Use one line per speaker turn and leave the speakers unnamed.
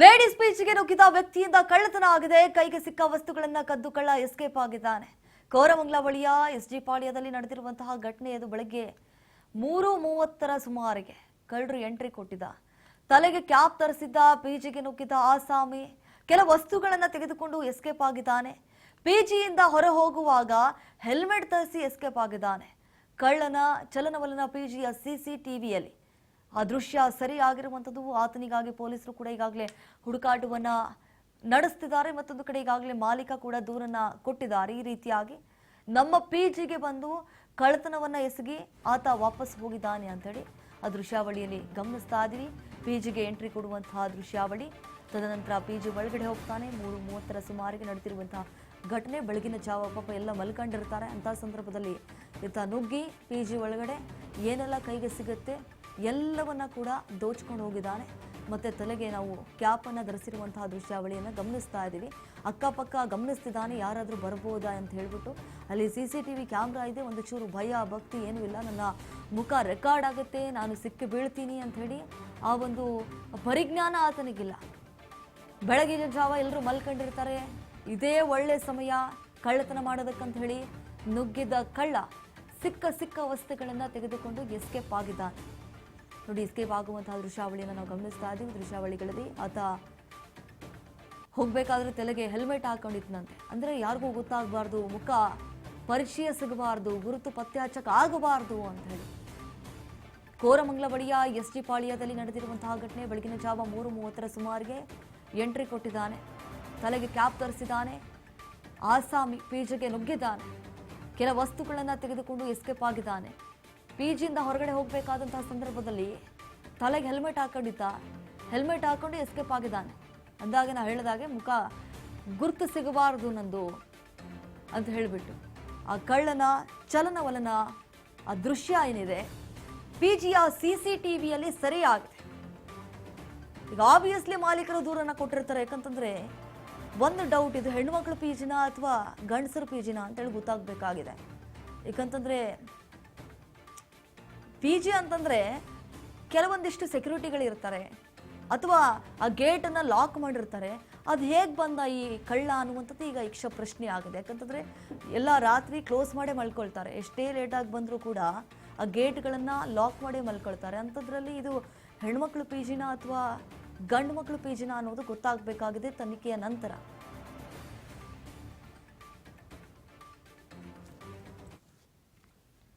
Ladies ಬೀಚ್ಗೆ ನುಗ್ಗಿದ ವ್ಯಕ್ತಿಯಿಂದ ಕಳ್ಳತನ ಆಗಿದೆ. ಕೈಗೆ ಸಿಕ್ಕ ವಸ್ತುಗಳನ್ನು ಕದ್ದು ಕಳ್ಳ ಎಸ್ಕೇಪ್ ಆಗಿದ್ದಾನೆ. ಕೋರಮಂಗಲ ಬಳಿಯ ಎಸ್ಜಿ ಪಾಳ್ಯದಲ್ಲಿ ನಡೆದಿರುವಂತಹ ಘಟನೆ ಇದು. ಬೆಳಗ್ಗೆ 3:30 ಸುಮಾರಿಗೆ ಕಳ್ಳರು ಎಂಟ್ರಿ ಕೊಟ್ಟಿದ್ದ. ತಲೆಗೆ ಕ್ಯಾಪ್ ಧರಿಸಿದ್ದ ಪಿಜಿಗೆ ನುಗ್ಗಿದ ಆಸಾಮಿ ಕೆಲ ವಸ್ತುಗಳನ್ನು ತೆಗೆದುಕೊಂಡು ಎಸ್ಕೇಪ್ ಆಗಿದ್ದಾನೆ. ಪಿಜಿಯಿಂದ ಹೊರ ಹೋಗುವಾಗ ಹೆಲ್ಮೆಟ್ ಧರಿಸಿ ಎಸ್ಕೇಪ್ ಆಗಿದ್ದಾನೆ. ಕಳ್ಳನ ಚಲನವಲನ ಪಿಜಿಯ ಸಿಸಿಟಿವಿಯಲ್ಲಿ ಆ ದೃಶ್ಯ ಸರಿಯಾಗಿರುವಂಥದ್ದು. ಆತನಿಗಾಗಿ ಪೊಲೀಸರು ಕೂಡ ಈಗಾಗಲೇ ಹುಡುಕಾಟವನ್ನ ನಡೆಸ್ತಿದ್ದಾರೆ. ಮತ್ತೊಂದು ಕಡೆ ಈಗಾಗಲೇ ಮಾಲೀಕ ಕೂಡ ದೂರನ್ನ ಕೊಟ್ಟಿದ್ದಾರೆ. ಈ ರೀತಿಯಾಗಿ ನಮ್ಮ ಪಿಜಿಗೆ ಬಂದು ಕಳ್ಳತನವನ್ನ ಎಸಗಿ ಆತ ವಾಪಸ್ ಹೋಗಿದ್ದಾನೆ ಅಂತೇಳಿ ಆ ದೃಶ್ಯಾವಳಿಯಲ್ಲಿ ಗಮನಿಸ್ತಾ ಇದ್ದೀವಿ. ಪಿಜಿಗೆ ಎಂಟ್ರಿ ಕೊಡುವಂತಹ ದೃಶ್ಯಾವಳಿ. ತದನಂತರ ಪಿಜಿ ಒಳಗಡೆ ಹೋಗ್ತಾನೆ. 3:30 ಸುಮಾರಿಗೆ ನಡೆದಿರುವಂತಹ ಘಟನೆ. ಬೆಳಗಿನ ಜಾವ ಪಾಪ ಎಲ್ಲ ಮಲ್ಕೊಂಡಿರ್ತಾರೆ. ಅಂತಹ ಸಂದರ್ಭದಲ್ಲಿ ಈತ ನುಗ್ಗಿ ಪಿಜಿ ಒಳಗಡೆ ಏನೆಲ್ಲ ಕೈಗೆ ಸಿಗುತ್ತೆ ಎಲ್ಲವನ್ನ ಕೂಡ ದೋಚ್ಕೊಂಡು ಹೋಗಿದ್ದಾನೆ. ಮತ್ತೆ ತಲೆಗೆ ನಾವು ಕ್ಯಾಪನ್ನು ಧರಿಸಿರುವಂತಹ ದೃಶ್ಯಾವಳಿಯನ್ನು ಗಮನಿಸ್ತಾ ಇದ್ದೀವಿ. ಅಕ್ಕಪಕ್ಕ ಗಮನಿಸ್ತಿದ್ದಾನೆ, ಯಾರಾದರೂ ಬರ್ಬೋದಾ ಅಂತ ಹೇಳ್ಬಿಟ್ಟು. ಅಲ್ಲಿ CCTV ಕ್ಯಾಮ್ರಾ ಇದೆ. ಒಂದು ಚೂರು ಭಯ ಭಕ್ತಿ ಏನೂ ಇಲ್ಲ. ನನ್ನ ಮುಖ ರೆಕಾರ್ಡ್ ಆಗುತ್ತೆ, ನಾನು ಸಿಕ್ಕಿ ಬೀಳ್ತೀನಿ ಅಂತ ಹೇಳಿ ಆ ಒಂದು ಪರಿಜ್ಞಾನ ಆತನಿಗಿಲ್ಲ. ಬೆಳಗಿನ ಜಾವ ಎಲ್ಲರೂ ಮಲ್ಕೊಂಡಿರ್ತಾರೆ. ಇದೇ ಒಳ್ಳೆ ಸಮಯ ಕಳ್ಳತನ ಮಾಡೋದಕ್ಕಂತ ಹೇಳಿ ನುಗ್ಗಿದ್ದ ಕಳ್ಳ ಸಿಕ್ಕ ವಸ್ತುಗಳನ್ನು ತೆಗೆದುಕೊಂಡು ಎಸ್ಕೇಪ್ ಆಗಿದ್ದಾನೆ. ನೋಡಿ, ಎಸ್ಕೇಪ್ ಆಗುವಂತಹ ದೃಶ್ಯಾವಳಿಯನ್ನು ನಾವು ಗಮನಿಸ್ತಾ ಇದ್ದೀವಿ. ದೃಶ್ಯಾವಳಿಗಳಲ್ಲಿ ಆತ ಹೋಗ್ಬೇಕಾದ್ರೆ ತಲೆಗೆ ಹೆಲ್ಮೆಟ್ ಹಾಕೊಂಡಿದ್ನಂತೆ. ಅಂದ್ರೆ ಯಾರಿಗೂ ಗೊತ್ತಾಗಬಾರ್ದು, ಮುಖ ಪರಿಚಯ ಸಿಗಬಾರ್ದು, ಗುರುತು ಪತ್ತೆ ಹಚ್ಚಕ್ಕೆ ಆಗಬಾರ್ದು ಅಂತ ಹೇಳಿ. ಕೋರಮಂಗಲ ಬಳಿಯ ಎಸ್ಜಿ ಪಾಳ್ಯದಲ್ಲಿ ನಡೆದಿರುವಂತಹ ಘಟನೆ. ಬೆಳಗಿನ ಜಾವ 3:30 ಸುಮಾರಿಗೆ ಎಂಟ್ರಿ ಕೊಟ್ಟಿದ್ದಾನೆ. ತಲೆಗೆ ಕ್ಯಾಪ್ ಧರಿಸಿದ್ದಾನೆ. ಆಸಾಮಿ ಪಿಜಿಗೆ ನುಗ್ಗಿದ್ದಾನೆ. ಕೆಲ ವಸ್ತುಗಳನ್ನು ತೆಗೆದುಕೊಂಡು ಎಸ್ಕೇಪ್ ಆಗಿದ್ದಾನೆ. ಪಿಜಿಯಿಂದ ಹೊರಗಡೆ ಹೋಗಬೇಕಾದಂತಹ ಸಂದರ್ಭದಲ್ಲಿ ತಲೆಗೆ ಹೆಲ್ಮೆಟ್ ಹಾಕೊಂಡಿದ್ದ. ಹೆಲ್ಮೆಟ್ ಹಾಕೊಂಡು ಎಸ್ಕೇಪ್ ಆಗಿದ್ದಾನೆ. ಅಂದಾಗ ನಾ ಹೇಳಿದಾಗೆ ಮುಖ ಗುರುತು ಸಿಗಬಾರದು ನಂದು ಅಂತ ಹೇಳಿಬಿಟ್ಟು ಆ ಕಳ್ಳನ ಚಲನವಲನ ಆ ದೃಶ್ಯ ಏನಿದೆ ಪಿಜಿಯ CCTVಯಲ್ಲಿ ಸರಿಯಾಗಿದೆ. ಈಗ ಆಬ್ವಿಯಸ್ಲಿ ಮಾಲೀಕರು ದೂರನ್ನ ಕೊಟ್ಟಿರ್ತಾರೆ. ಯಾಕಂತಂದ್ರೆ ಒಂದು ಡೌಟ್, ಇದು ಹೆಣ್ಮಕ್ಳು ಪಿಜಿನ ಅಥವಾ ಗಂಡಸರು ಪಿಜಿನ ಅಂತೇಳಿ ಗೊತ್ತಾಗಬೇಕಾಗಿದೆ. ಯಾಕಂತಂದ್ರೆ ಪಿಜಿ ಅಂತಂದ್ರೆ ಕೆಲವೊಂದಿಷ್ಟು ಸೆಕ್ಯೂರಿಟಿಗಳಿರ್ತಾರೆ, ಅಥವಾ ಆ ಗೇಟನ್ನು ಲಾಕ್ ಮಾಡಿರ್ತಾರೆ. ಅದು ಹೇಗೆ ಬಂದ ಈ ಕಳ್ಳ ಅನ್ನುವಂಥದ್ದು ಈಗ ಯಕ್ಷ ಪ್ರಶ್ನೆ ಆಗಿದೆ. ಯಾಕಂತಂದರೆ ಎಲ್ಲ ರಾತ್ರಿ ಕ್ಲೋಸ್ ಮಾಡೇ ಮಲ್ಕೊಳ್ತಾರೆ. ಎಷ್ಟೇ ಲೇಟಾಗಿ ಬಂದರೂ ಕೂಡ ಆ ಗೇಟ್ಗಳನ್ನು ಲಾಕ್ ಮಾಡೇ ಮಲ್ಕೊಳ್ತಾರೆ. ಅಂಥದ್ರಲ್ಲಿ ಇದು ಹೆಣ್ಮಕ್ಳು ಪಿಜಿನ ಅಥವಾ ಗಂಡು ಮಕ್ಕಳು ಪಿಜಿನ ಅನ್ನೋದು ಗೊತ್ತಾಗಬೇಕಾಗಿದೆ ತನಿಖೆಯ ನಂತರ.